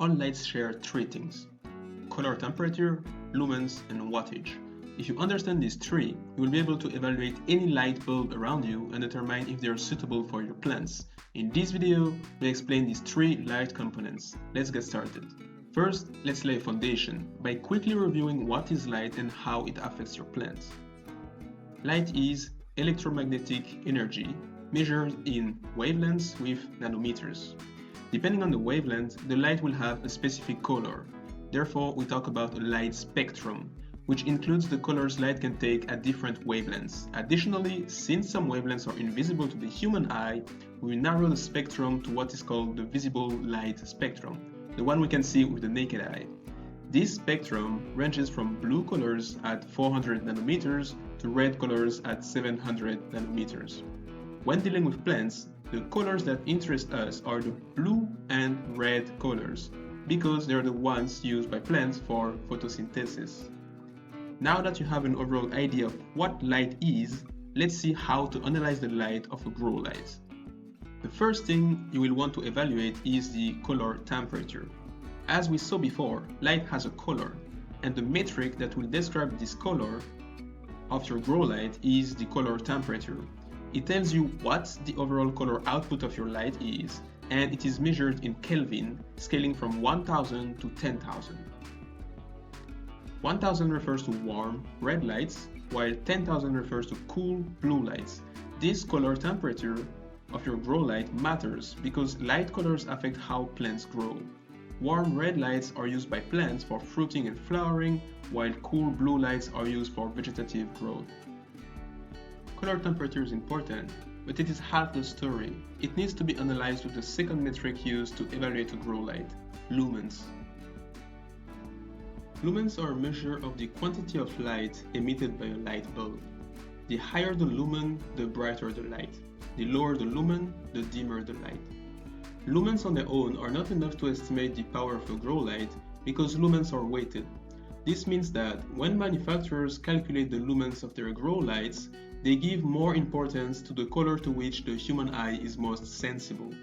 All lights share three things: color temperature, lumens, and wattage. If you understand these three, you will be able to evaluate any light bulb around you and determine if they are suitable for your plants. In this video, we explain these three light components. Let's get started. First, let's lay a foundation by quickly reviewing what is light and how it affects your plants. Light is electromagnetic energy measured in wavelengths with nanometers. Depending on the wavelength, the light will have a specific color. Therefore, we talk about a light spectrum, which includes the colors light can take at different wavelengths. Additionally, since some wavelengths are invisible to the human eye, we narrow the spectrum to what is called the visible light spectrum, the one we can see with the naked eye. This spectrum ranges from blue colors at 400 nanometers to red colors at 700 nanometers. When dealing with plants, the colors that interest us are the blue and red colors, because they're the ones used by plants for photosynthesis. Now that you have an overall idea of what light is, let's see how to analyze the light of a grow light. The first thing you will want to evaluate is the color temperature. As we saw before, light has a color, and the metric that will describe this color of your grow light is the color temperature. It tells you what the overall color output of your light is, and it is measured in Kelvin, scaling from 1000 to 10,000. 1000 refers to warm, red lights, while 10,000 refers to cool, blue lights. This color temperature of your grow light matters because light colors affect how plants grow. Warm red lights are used by plants for fruiting and flowering, while cool blue lights are used for vegetative growth. Color temperature is important, but it is half the story. It needs to be analyzed with the second metric used to evaluate a grow light: lumens. Lumens are a measure of the quantity of light emitted by a light bulb. The higher the lumen, the brighter the light. The lower the lumen, the dimmer the light. Lumens on their own are not enough to estimate the power of a grow light because lumens are weighted. This means that when manufacturers calculate the lumens of their grow lights, they give more importance to the color to which the human eye is most sensible.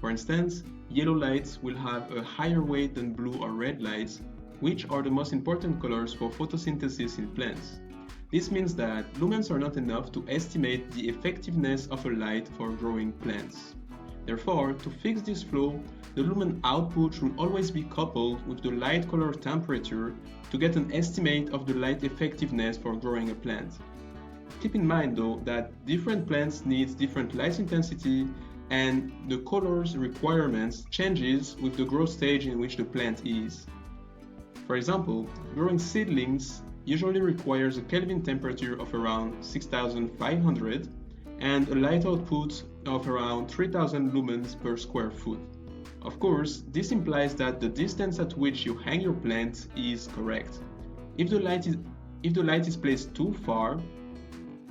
For instance, yellow lights will have a higher weight than blue or red lights, which are the most important colors for photosynthesis in plants. This means that lumens are not enough to estimate the effectiveness of a light for growing plants. Therefore, to fix this flaw, the lumen output should always be coupled with the light color temperature to get an estimate of the light effectiveness for growing a plant. Keep in mind though that different plants need different light intensity and the color's requirements changes with the growth stage in which the plant is. For example, growing seedlings usually requires a Kelvin temperature of around 6500 and a light output of around 3000 lumens per square foot. Of course, this implies that the distance at which you hang your plant is correct. If the light is placed too far,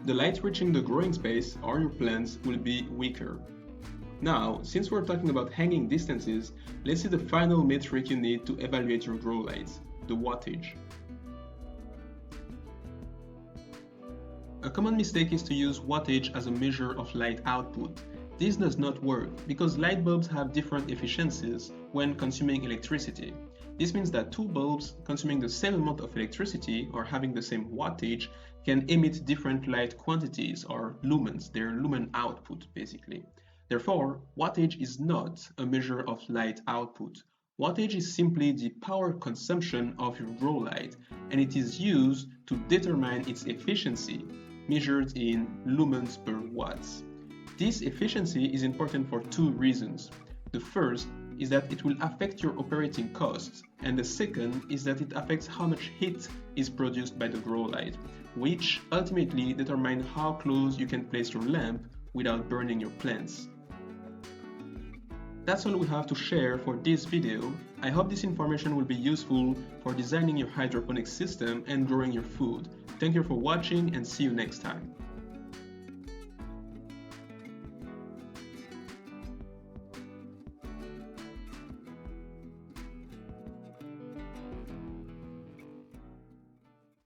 the light reaching the growing space or your plants will be weaker. Now, since we're talking about hanging distances, let's see the final metric you need to evaluate your grow lights: the wattage. A common mistake is to use wattage as a measure of light output. This does not work because light bulbs have different efficiencies when consuming electricity. This means that two bulbs consuming the same amount of electricity or having the same wattage can emit different light quantities, or lumens, their lumen output basically. Therefore, wattage is not a measure of light output. Wattage is simply the power consumption of your grow light, and it is used to determine its efficiency, measured in lumens per watts. This efficiency is important for two reasons. The first is that it will affect your operating costs, and the second is that it affects how much heat is produced by the grow light, which ultimately determine how close you can place your lamp without burning your plants. That's all we have to share for this video. I hope this information will be useful for designing your hydroponic system and growing your food. Thank you for watching and see you next time.